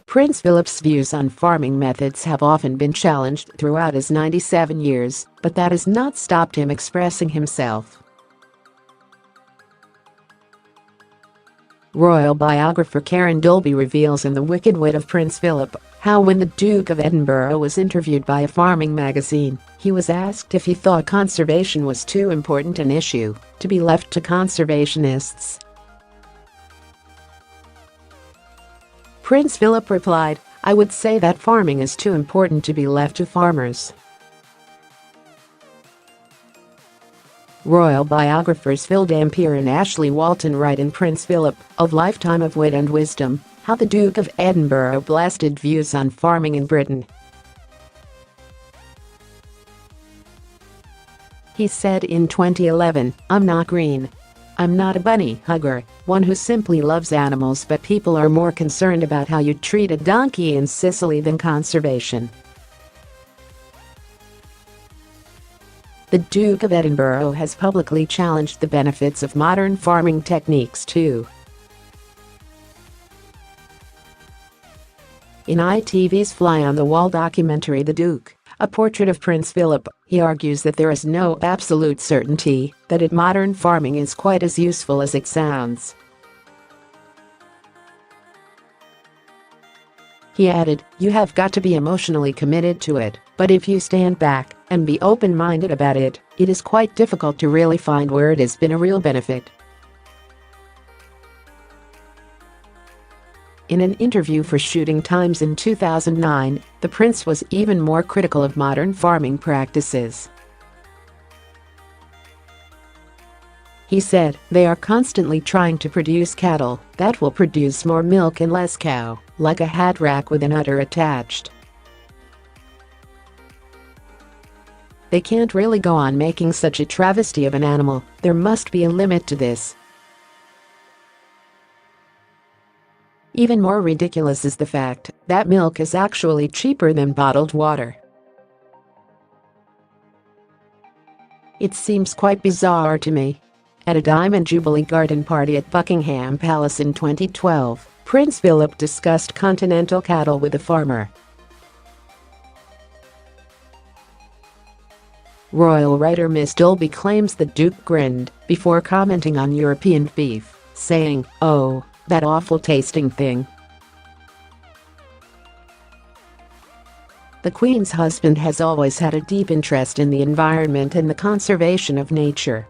Prince Philip's views on farming methods have often been challenged throughout his 97 years, but that has not stopped him expressing himself. Royal biographer Karen Dolby reveals in The Wicked Wit of Prince Philip how when the Duke of Edinburgh was interviewed by a farming magazine, he was asked if he thought conservation was too important an issue to be left to conservationists. Prince Philip replied, "I would say that farming is too important to be left to farmers." Royal biographers Phil Dampier and Ashley Walton write in Prince Philip, of Lifetime of Wit and Wisdom, how the Duke of Edinburgh blasted views on farming in Britain. He said in 2011, "I'm not green. I'm not a bunny hugger, one who simply loves animals, but people are more concerned about how you treat a donkey in Sicily than conservation." The Duke of Edinburgh has publicly challenged the benefits of modern farming techniques too. In ITV's Fly on the Wall documentary The Duke, a portrait of Prince Philip, he argues that there is no absolute certainty that modern farming is quite as useful as it sounds. He added, "You have got to be emotionally committed to it, but if you stand back and be open-minded about it, it is quite difficult to really find where it has been a real benefit." In an interview for Shooting Times in 2009, the prince was even more critical of modern farming practices. He said, "They are constantly trying to produce cattle that will produce more milk and less cow, like a hat rack with an udder attached. They can't really go on making such a travesty of an animal. There must be a limit to this." Even more ridiculous is the fact that milk is actually cheaper than bottled water. It seems quite bizarre to me. At a Diamond Jubilee Garden Party at Buckingham Palace in 2012, Prince Philip discussed continental cattle with a farmer. Royal writer Ms Dolby claims the Duke grinned before commenting on European beef, saying, "Oh, that awful tasting thing." The Queen's husband has always had a deep interest in the environment and the conservation of nature.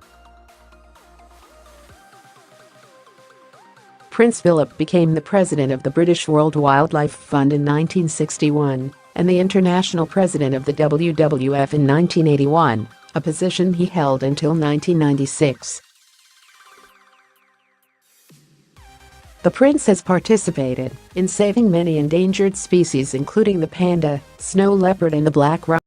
Prince Philip became the president of the British World Wildlife Fund in 1961 and the international president of the WWF in 1981, a position he held until 1996. The prince has participated in saving many endangered species including the panda, snow leopard and the black rhino.